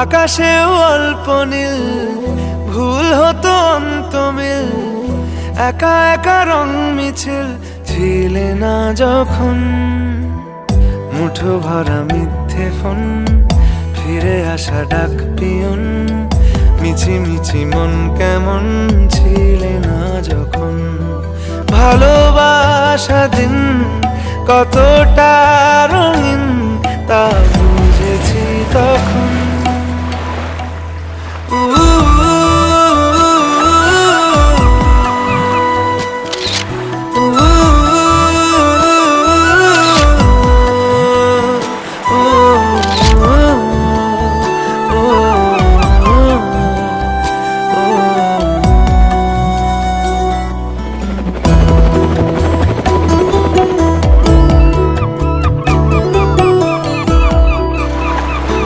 আকাশেও অল্প নীল, ভুল হতো অন্তমিল, একা একা রং মিছিল ছিলে না যখন। মুঠো ভরা মিথ্যে ফোন, ফিরে আসা ডাক পিয়ন, মিছি মিছি মন কেমন ছিলে না যখন। ভালোবাসা দিন কতটা রঙিন তা